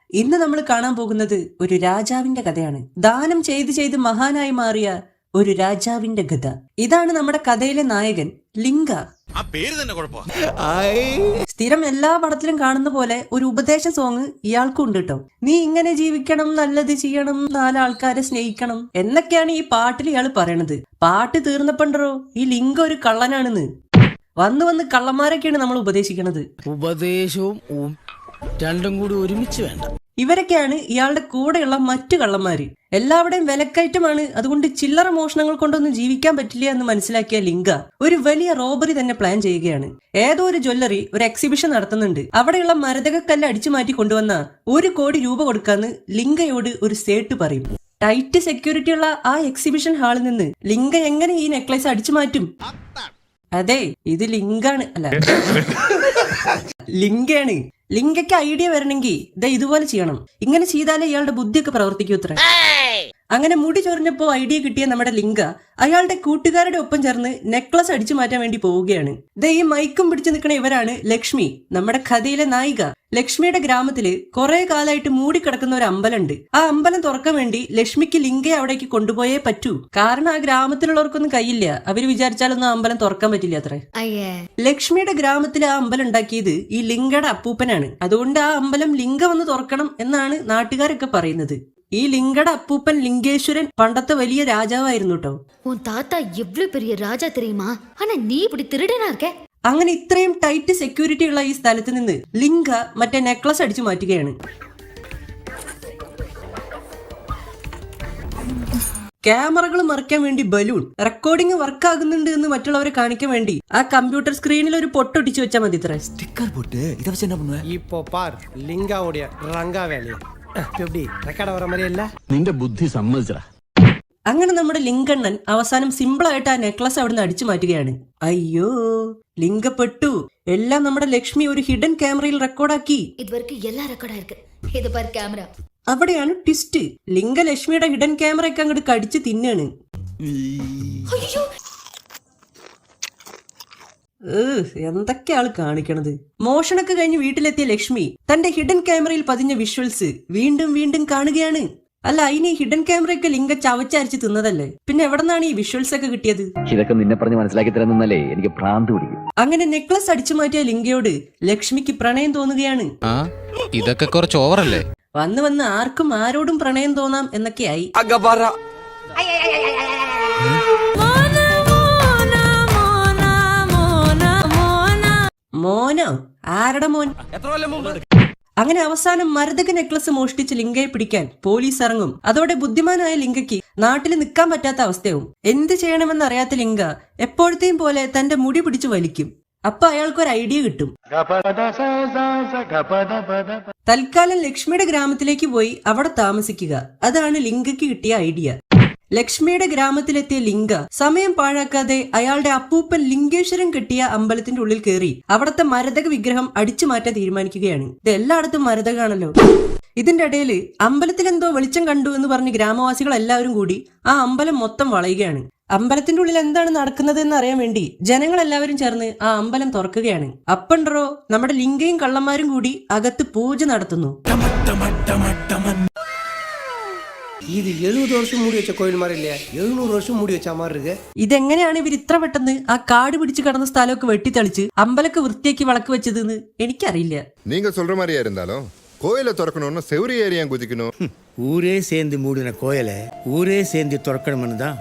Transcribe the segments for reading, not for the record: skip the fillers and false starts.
ഇന്ന് നമ്മൾ കാണാൻ പോകുന്നത് ഒരു രാജാവിന്റെ കഥയാണ്. ദാനം ചെയ്ത് ചെയ്ത് മഹാനായി മാറിയ ഒരു രാജാവിന്റെ കഥ. ഇതാണ് നമ്മുടെ കഥയിലെ നായകൻ ലിംഗ. സ്ഥിരം എല്ലാ പടത്തിലും കാണുന്ന പോലെ ഒരു ഉപദേശ സോങ് ഇയാൾക്കും ഉണ്ട് കേട്ടോ. നീ ഇങ്ങനെ ജീവിക്കണം, നല്ലത് ചെയ്യണം, നാലാൾക്കാരെ സ്നേഹിക്കണം എന്നൊക്കെയാണ് ഈ പാട്ടിൽ ഇയാൾ പറയണത്. പാട്ട് തീർന്നപ്പോണ്ടോ ഈ ലിംഗ ഒരു കള്ളനാണെന്ന്. വന്ന് കള്ളന്മാരൊക്കെയാണ് നമ്മൾ ഉപദേശിക്കണത്. ഉപദേശവും രണ്ടും കൂടി ഒരുമിച്ച് വേണ്ട. ഇവരൊക്കെയാണ് ഇയാളുടെ കൂടെയുള്ള മറ്റു കള്ളന്മാര്. എല്ലാവരുടെയും വിലക്കയറ്റമാണ്, അതുകൊണ്ട് ചില്ലറ മോഷണങ്ങൾ കൊണ്ടൊന്നും ജീവിക്കാൻ പറ്റില്ല എന്ന് മനസ്സിലാക്കിയ ലിംഗ ഒരു വലിയ റോബറി തന്നെ പ്ലാൻ ചെയ്യുകയാണ്. ഏതോ ഒരു ജ്വല്ലറി ഒരു എക്സിബിഷൻ നടത്തുന്നുണ്ട്. അവിടെയുള്ള മരതകക്കല്ല് അടിച്ചു മാറ്റി കൊണ്ടുവന്ന 1 കോടി രൂപ കൊടുക്കാന്ന് ലിംഗയോട് ഒരു സേട്ട് പറയും. ടൈറ്റ് സെക്യൂരിറ്റി ഉള്ള ആ എക്സിബിഷൻ ഹാളിൽ നിന്ന് ലിംഗ എങ്ങനെ ഈ നെക്ലേസ് അടിച്ചു മാറ്റും? അതെ, ഇത് ലിംഗാണ്, അല്ല ലിംഗയാണ്. ലിംഗയ്ക്ക് ഐഡിയ വരണമെങ്കിൽ ഇതുപോലെ ചെയ്യണം. ഇങ്ങനെ ചെയ്താലേ ഇയാളുടെ ബുദ്ധിയൊക്കെ പ്രവർത്തിക്കൂ അത്ര. അങ്ങനെ മുടി ചൊറിഞ്ഞപ്പോ ഐഡിയ കിട്ടിയ നമ്മുടെ ലിംഗ അയാളുടെ കൂട്ടുകാരുടെ ഒപ്പം ചേർന്ന് നെക്ലസ് അടിച്ചു മാറ്റാൻ വേണ്ടി പോവുകയാണ്. ഈ മൈക്കും പിടിച്ചു നിൽക്കുന്ന ഇവരാണ് ലക്ഷ്മി, നമ്മുടെ കഥയിലെ നായിക. ലക്ഷ്മിയുടെ ഗ്രാമത്തില് കുറെ കാലമായിട്ട് മൂടിക്കിടക്കുന്ന ഒരു അമ്പലമുണ്ട്. ആ അമ്പലം തുറക്കാൻ വേണ്ടി ലക്ഷ്മിക്ക് ലിംഗയെ അവിടേക്ക് കൊണ്ടുപോയേ പറ്റൂ. കാരണം ആ ഗ്രാമത്തിലുള്ളവർക്കൊന്നും കയ്യില്ല. അവര് വിചാരിച്ചാലൊന്നും ആ അമ്പലം തുറക്കാൻ പറ്റില്ല അത്രേ. ലക്ഷ്മിയുടെ ഗ്രാമത്തിൽ ആ അമ്പലം ഉണ്ടാക്കിയത് ഈ ലിംഗയുടെ അപ്പൂപ്പനാണ്. അതുകൊണ്ട് ആ അമ്പലം ലിംഗ വന്ന് തുറക്കണം എന്നാണ് നാട്ടുകാരൊക്കെ പറയുന്നത്. ഈ ലിംഗയുടെ അപ്പൂപ്പൻ ലിംഗേശ്വരൻ പണ്ടത്തെ വലിയ രാജാവായിരുന്നു കേട്ടോ. അങ്ങനെ ഇത്രയും ടൈറ്റ് സെക്യൂരിറ്റി ഉള്ള ഈ സ്ഥലത്ത് നിന്ന് ലിംഗ മറ്റേ നെക്ലസ് അടിച്ചു മാറ്റുകയാണ്. ക്യാമറകൾ മറയ്ക്കാൻ വേണ്ടി ബലൂൺ, റെക്കോർഡിംഗ് വർക്ക് ആകുന്നുണ്ട് എന്ന് മറ്റുള്ളവരെ കാണിക്കാൻ വേണ്ടി ആ കമ്പ്യൂട്ടർ സ്ക്രീനിൽ ഒരു പൊട്ടൊട്ടിച്ചു വെച്ചാൽ മതി. നിന്റെ ബുദ്ധി സമ്മതിച്ചടാ. അങ്ങനെ നമ്മുടെ ലിംഗണ്ണൻ അവസാനം സിമ്പിൾ ആയിട്ട് ആ നെക്ലസ് അവിടുന്ന് അടിച്ചു മാറ്റുകയാണ്. അയ്യോ, ലിംഗ പെട്ടു. എല്ലാം നമ്മുടെ ലക്ഷ്മി ഒരു ഹിഡൻ ക്യാമറയിൽ റെക്കോർഡാക്കി. അവിടെയാണ് ട്വിസ്റ്റ്. ലിംഗ ലക്ഷ്മിയുടെ ഹിഡൻ ക്യാമറയൊക്കെ അങ്ങോട്ട് കടിച്ച് തിന്നാണ്. എന്തൊക്കെ ആള് കാണിക്കണത്. മോഷണൊക്കെ കഴിഞ്ഞ് വീട്ടിലെത്തിയ ലക്ഷ്മി തന്റെ ഹിഡൻ ക്യാമറയിൽ പതിഞ്ഞ വിഷ്വൽസ് വീണ്ടും വീണ്ടും കാണുകയാണ്. അല്ല, ഇനി ഹിഡൻ ക്യാമറയൊക്കെ ലിംഗ ചവച്ചരച്ച് തിന്നതല്ലേ, പിന്നെ എവിടെ നിന്നാണ് ഈ വിഷ്വൽസ് ഒക്കെ കിട്ടിയത്? ഇതൊക്കെ നിന്നെ പറഞ്ഞ് മനസ്സിലാക്കി തരുന്നല്ലേ എനിക്ക് ഭ്രാന്ത് പിടിക്കും. അങ്ങനെ നെക്ലസ് അടിച്ചു മാറ്റിയ ലിംഗയോട് ലക്ഷ്മിക്ക് പ്രണയം തോന്നുകയാണ്. ഇതൊക്കെ കുറച്ച് ഓവറല്ലേ? വന്ന് ആർക്കും ആരോടും പ്രണയം തോന്നാം എന്നൊക്കെയായി. മോനോ? ആരുടെ മോൻ? അങ്ങനെ അവസാനം മരതക നെക്ലസ് മോഷ്ടിച്ച് ലിംഗയെ പിടിക്കാൻ പോലീസ് ഇറങ്ങും. അതോടെ ബുദ്ധിമാനായ ലിംഗയ്ക്ക് നാട്ടിൽ നിൽക്കാൻ പറ്റാത്ത അവസ്ഥയാവും. എന്ത് ചെയ്യണമെന്ന് അറിയാത്ത ലിംഗ എപ്പോഴത്തെയും പോലെ തന്റെ മുടി പിടിച്ചു വലിക്കും. അപ്പൊ അയാൾക്കൊരു ഐഡിയ കിട്ടും. തൽക്കാലം ലക്ഷ്മിയുടെ ഗ്രാമത്തിലേക്ക് പോയി അവിടെ താമസിക്കുക. അതാണ് ലിംഗയ്ക്ക് കിട്ടിയ ഐഡിയ. ലക്ഷ്മിയുടെ ഗ്രാമത്തിലെത്തിയ ലിംഗ സമയം പാഴാക്കാതെ അയാളുടെ അപ്പൂപ്പൻ ലിംഗേശ്വരൻ കെട്ടിയ അമ്പലത്തിന്റെ ഉള്ളിൽ കയറി അവിടത്തെ മരതക വിഗ്രഹം അടിച്ചു മാറ്റാൻ തീരുമാനിക്കുകയാണ്. ഇത് എല്ലായിടത്തും മരതകാണല്ലോ. ഇതിന്റെ ഇടയിൽ അമ്പലത്തിൽ എന്തോ വെളിച്ചം കണ്ടു എന്ന് പറഞ്ഞ് ഗ്രാമവാസികൾ എല്ലാവരും കൂടി ആ അമ്പലം മൊത്തം വളയുകയാണ്. അമ്പലത്തിന്റെ ഉള്ളിൽ എന്താണ് നടക്കുന്നത് എന്ന് അറിയാൻ വേണ്ടി ജനങ്ങൾ എല്ലാവരും ചേർന്ന് ആ അമ്പലം തുറക്കുകയാണ്. അപ്പണ്ടോ നമ്മുടെ ലിംഗയും കള്ളന്മാരും കൂടി അകത്ത് പൂജ നടത്തുന്നു. ഇത് 70 വർഷം മൂടി വെച്ച കോയിൽ മാറില്ലേ, 700 വർഷം മൂടി വെച്ച മാറുക. ഇതെങ്ങനെയാണ് ഇവർ ഇത്ര പെട്ടെന്ന് ആ കാട് പിടിച്ച് കിടന്ന സ്ഥലമൊക്കെ വെട്ടിത്തളിച്ച് അമ്പലമൊക്കെ വൃത്തിയാക്കി വിളക്ക് വെച്ചതെന്ന് എനിക്കറിയില്ല. நீங்க சொல்ற மாதிரியா இருந்தாலும் கோயிலை திறக்கணும்னு செவரி ஏரியா குதிக்கணும். ஊரே சேர்ந்து மூடின கோயிலை ஊரே சேர்ந்து திறக்கணும்னு தான்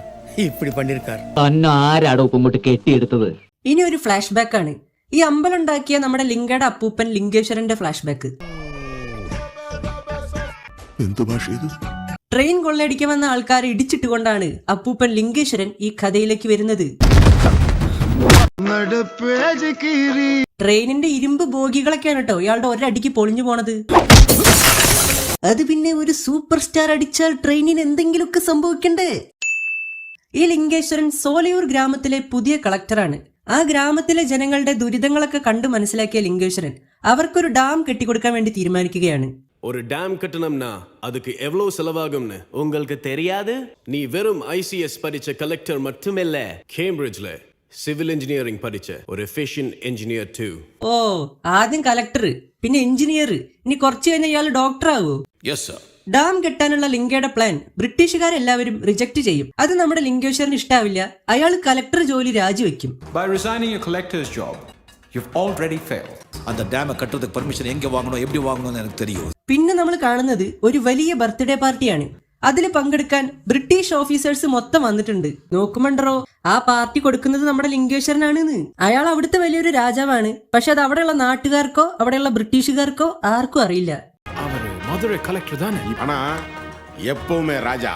இப்படி பண்ணிருக்காரு. ആരാടോ ഇങ്ങോട്ട് കെട്ടിയെടുത്തത്? ഇനി ഒരു ഫ്ലാഷ് ബാക്ക് ആണ്. ഈ അമ്പലം ഉണ്ടാക്കിയ നമ്മുടെ ലിംഗയുടെ അപ്പൂപ്പൻ ലിംഗേശ്വരന്റെ ഫ്ലാഷ് ബാക്ക്. ട്രെയിൻ കൊള്ളയടിക്കുമെന്ന ആൾക്കാരെ ഇടിച്ചിട്ടുകൊണ്ടാണ് അപ്പൂപ്പൻ ലിംഗേശ്വരൻ ഈ കഥയിലേക്ക് വരുന്നത്. ട്രെയിനിന്റെ ഇരുമ്പ് ബോഗികളൊക്കെയാണ് കേട്ടോ ഇയാളുടെ ഒരടിക്ക് പൊളിഞ്ഞു പോണത്. അത് പിന്നെ ഒരു സൂപ്പർ സ്റ്റാർ അടിച്ചാൽ ട്രെയിനിന് എന്തെങ്കിലുമൊക്കെ സംഭവിക്കണ്ടേ? ഈ ലിംഗേശ്വരൻ സോലയൂർ ഗ്രാമത്തിലെ പുതിയ കളക്ടറാണ്. ആ ഗ്രാമത്തിലെ ജനങ്ങളുടെ ദുരിതങ്ങളൊക്കെ കണ്ടു മനസ്സിലാക്കിയ ലിംഗേശ്വരൻ അവർക്കൊരു ഡാം കെട്ടിക്കൊടുക്കാൻ വേണ്ടി തീരുമാനിക്കുകയാണ്. ஒரு டேம் கட்டணும்னா அதுக்கு எவ்வளவு செலவாகும்னு உங்களுக்கு தெரியாது? நீ வெறும் ICS படிச்ச கலெக்டர் மட்டுமில்ல, கேம்பிரிட்ஜ்ல സിവിൽ എഞ്ചിനീയറിംഗ് പഠിച്ച ഒരു എഫിഷ്യന്റ് എഞ്ചിനീയർ ടു. ഓ, ആദ്യം കലക്ടർ, പിന്നെ എഞ്ചിനീയർ, ഇനി കുറച്ച് കഴിഞ്ഞാൽ ഇയാൾ ഡോക്ടർ ആവോ? Yes sir. ഡാം കെട്ടാനുള്ള ലിങ്കയുടെ പ്ലാൻ ബ്രിട്ടീഷുകാരെല്ലാവരും റിജക്ട് ചെയ്യും. അത് നമ്മുടെ ലിങ്കേശ്വരന് ഇഷ്ടാവില്ല. അയാൾ കലക്ടർ ജോലി രാജിവെക്കും. By resigning your collector's job, you've already failed. அந்த டேமை கட்டுறதுக்கு பர்மிஷன் எங்க வாங்கணும் எப்படி வாங்கணும்னு எனக்கு தெரியும். പിന്നെ നമ്മൾ കാണുന്നത് ഒരു വലിയ ബർത്ത്ഡേ പാർട്ടിയാണ്. അതിൽ പങ്കെടുക്കാൻ ബ്രിട്ടീഷ് ഓഫീസേഴ്സ് മൊത്തം വന്നിട്ടുണ്ട്. നോക്കുമണ്ടോ, ആ പാർട്ടി കൊടുക്കുന്നത് നമ്മുടെ ലിംഗേശ്വരനാണെന്ന്. അയാൾ അവിടുത്തെ വലിയൊരു രാജാവാണ്. പക്ഷെ അത് അവിടെയുള്ള നാട്ടുകാർക്കോ അവിടെയുള്ള ബ്രിട്ടീഷുകാർക്കോ ആർക്കും അറിയില്ല. അവര് മധുര കളക്ടർ തന്നെ. ஆனா எப்பவுமே ராஜா.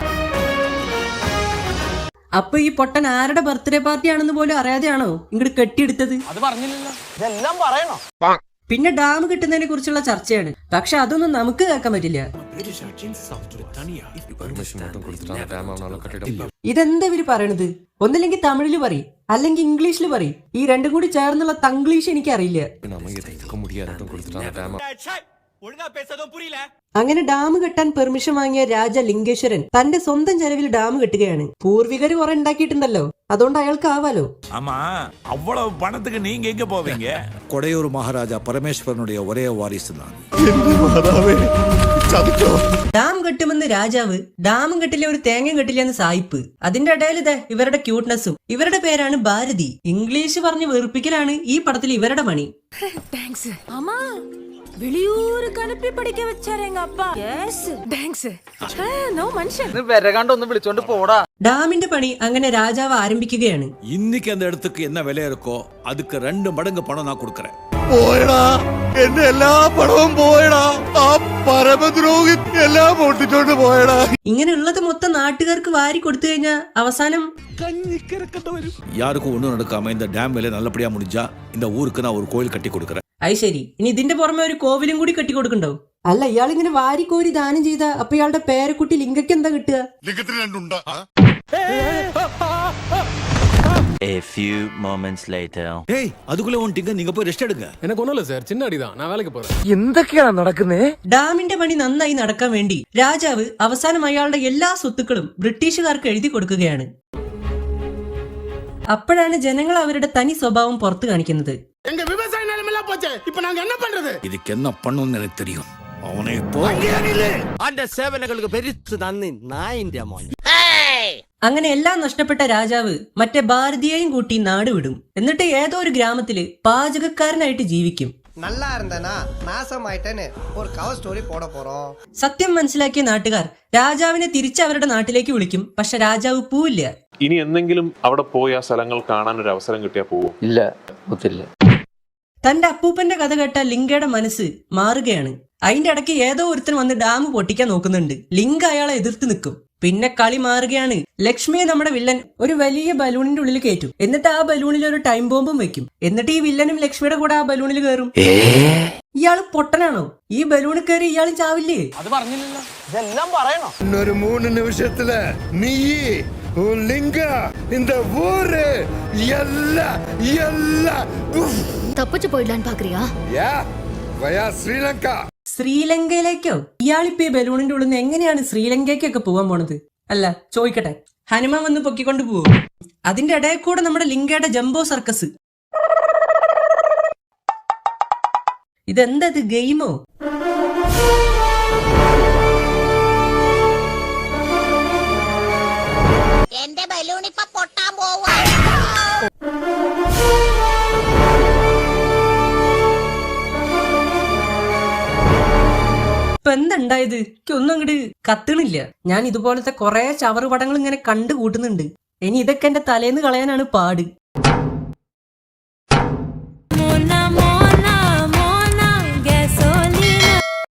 അപ്പൊ ഈ പൊട്ടൻ ആരുടെ ബർത്ത്ഡേ പാർട്ടി ആണെന്ന് പോലും അറിയാതെയാണോ ഇങ്ങോട്ട് കെട്ടിയെടുത്തത്? പിന്നെ ഡാം കിട്ടുന്നതിനെ കുറിച്ചുള്ള ചർച്ചയാണ്. പക്ഷെ അതൊന്നും നമുക്ക് കേൾക്കാൻ പറ്റില്ല. ഇതെന്താ ഇവര് പറയണത്? ഒന്നില്ലെങ്കിൽ തമിഴില് പറയും, അല്ലെങ്കിൽ ഇംഗ്ലീഷില് പറയും. ഈ രണ്ടും കൂടി ചേർന്നുള്ള തംഗ്ലീഷ് എനിക്ക് അറിയില്ല. അങ്ങനെ ഡാം കെട്ടാൻ പെർമിഷൻ വാങ്ങിയ രാജ ലിംഗേശ്വരൻ തന്റെ സ്വന്തം ചെലവിൽ ഡാം കെട്ടുകയാണ്. പൂർവികര് കുറെ ഉണ്ടാക്കിയിട്ടുണ്ടല്ലോ, അതുകൊണ്ട് അയാൾക്ക് ആവാലോ. ஆமா அவ்வளவு பணத்துக்கு நீங்க எங்க போவீங்க? கொடையூர் மகாராஜா பரமேஸ்வரனுடைய ஒரே வாரிசு தான். ഡാം കെട്ടുമെന്ന് രാജാവ്, ഡാമും കെട്ടില്ല ഒരു തേങ്ങയും കെട്ടില്ല എന്ന് സായിപ്പ്. അതിന്റെ ഇടയിൽ ഇതേ ഇവരുടെ ക്യൂട്ട്നെസ്സും. ഇവരുടെ പേരാണ് ഭാരതി. ഇംഗ്ലീഷ് പറഞ്ഞ് വെറുപ്പിക്കലാണ് ഈ പടത്തിൽ ഇവരുടെ പണി. வெளியூருக்கு அனுப்பி படிக்க வச்சாரு எங்க அப்பா. தேங்க்ஸ். நோ மனுஷன். വിളിച്ചോണ്ട് പോടാ. ഡാമിന്റെ പണി അങ്ങനെ രാജാവ് ആരംഭിക്കുകയാണ്. இன்னைக்கு அந்த இடத்துக்கு என்ன விலை இருக்கோ அதுக்கு 2 மடங்கு பணம் நான் கொடுக்கறேன். പോയടാ, എന്റെ എല്ലാ പണവും പോയടാ. ആ പരമദ്രോഹി എല്ലാം പൊട്ടിച്ചോണ്ട് പോയടാ. ഇങ്ങനെയുള്ളത് മൊത്തം നാട്ടുകാർക്ക് വാരി കൊടുത്തു കഴിഞ്ഞാൽ അവസാനം யாருக்கும் ஒண்ணும் நடக்காம இந்த டேம் வேலை நல்லபடியா முடிஞ்சா இந்த ஊருக்கு நான் ஒரு கோயில் கட்டி கொடுக்கறேன். അത് ശരി. ഇനി ഇതിന്റെ പുറമെ ഒരു കോവിലും കൂടി കെട്ടിക്കൊടുക്കണ്ടോ? അല്ല, ഇയാൾ ഇങ്ങനെ വാരിക്കോരി ദാനം ചെയ്ത അപ്പൊ ഇയാളുടെ പേരക്കുട്ടി ലിംഗയ്ക്ക് എന്താ കിട്ടുക? லிங்கத்துல ரெண்டு உண்டா? A few moments later. டேய், அதுக்குள்ள வந்துட்டீங்க, நீங்க போய் ரெஸ்ட் எடுங்க. எனக்கு ஒண்ணும் இல்ல சார், சின்ன அடிதான், நான் வேலைக்கு போறேன். ഡാമിന്റെ പണി നന്നായി നടക്കാൻ വേണ്ടി രാജാവ് അവസാനം അയാളുടെ എല്ലാ സ്വത്തുക്കളും ബ്രിട്ടീഷുകാർക്ക് എഴുതി കൊടുക്കുകയാണ്. അപ്പോഴാണ് ജനങ്ങൾ അവരുടെ തനി സ്വഭാവം പുറത്തു കാണിക്കുന്നത്. எங்க விவசாய நிலமெல்லாம் போச்சு. இப்ப நாங்க என்ன பண்றது? இதுக்கு என்ன பண்ணணும்னு எனக்கு தெரியும். அவனை இப்போ അന്റെ സേവനങ്ങൾക്ക് പെരുത്ത് നന്ദി നായിന്റെ മോൻ. അങ്ങനെ എല്ലാം നഷ്ടപ്പെട്ട രാജാവ് മറ്റേ ഭാരതിയെയും കൂട്ടി നാട് വിടും. എന്നിട്ട് ഏതോ ഒരു ഗ്രാമത്തില് പാചകക്കാരനായിട്ട് ജീവിക്കും. நல்லா இருந்தனா நாசமாயிட்டேன்னு ஒரு கவர் ஸ்டோரி போட போறோம். സത്യം മനസ്സിലാക്കിയ നാട്ടുകാർ രാജാവിനെ തിരിച്ച് അവരുടെ നാട്ടിലേക്ക് വിളിക്കും. പക്ഷെ രാജാവ് പോവില്ല. ഇനി എന്തെങ്കിലും അവിടെ പോയി ആ സ്ഥലങ്ങൾ കാണാൻ ഒരു അവസരം കിട്ടിയാൽ പോവും? ഇല്ല, ഒത്തില്ല. തന്റെ അപ്പൂപ്പന്റെ കഥ കേട്ട ലിങ്കയുടെ മനസ്സ് മാറുകയാണ്. അതിന്റെ ഇടയ്ക്ക് ഏതോ ഒരുത്തൻ വന്ന് ഡാം പൊട്ടിക്കാൻ നോക്കുന്നുണ്ട്. ലിങ്ക അയാളെ എതിർത്ത് നിൽക്കും. പിന്നെ കളി മാറുകയാണ്. ലക്ഷ്മിയെ നമ്മുടെ വില്ലൻ ഒരു വലിയ ബലൂണിന്റെ ഉള്ളിൽ കയറ്റും. എന്നിട്ട് ആ ബലൂണിൽ ഒരു ടൈം ബോംബും വെക്കും. എന്നിട്ട് ഈ വില്ലനും ലക്ഷ്മിയുടെ കൂടെ ആ ബലൂണിൽ കയറും. ഇയാള് പൊട്ടനാണോ? ഈ ബലൂണിൽ കയറി ഇയാളും ചാവില്ലേ? അത് പറഞ്ഞില്ലല്ലോ, ഇതെല്ലാം പറയണോ? ഒരു 3 നിമിഷത്തില് നീ ലിംഗ இந்த ஊரு தப்பிச்சு போயிடலான்னு பாக்குறியா? ശ്രീലങ്ക. ശ്രീലങ്കയിലേക്കോ? ഇയാളിപ്പോ ഈ ബലൂണിന്റെ ഉള്ളിൽ നിന്ന് എങ്ങനെയാണ് ശ്രീലങ്കയ്ക്കൊക്കെ പോവാൻ പോണത്? അല്ല, ചോദിക്കട്ടെ, ഹനുമാൻ വന്ന് പൊക്കിക്കൊണ്ട് പോവും? അതിന്റെ ഇടയിൽ കൂടെ നമ്മുടെ ലിങ്കയുടെ ജംബോ സർക്കസ്. ഇതെന്തത്, ഗെയിമോ? എന്റെ ബലൂൺ ഇപ്പൊ പൊട്ടാൻ പോവാ. ഇപ്പൊ എന്തുണ്ടായത്? എനിക്ക് ഒന്നും അങ്ങോട്ട് കത്തണില്ല. ഞാൻ ഇതുപോലത്തെ കുറെ ചവറ് പടങ്ങൾ ഇങ്ങനെ കണ്ടു കൂട്ടുന്നുണ്ട്. ഇനി ഇതൊക്കെ എന്റെ തലേന്ന് കളയാനാണ് പാട്.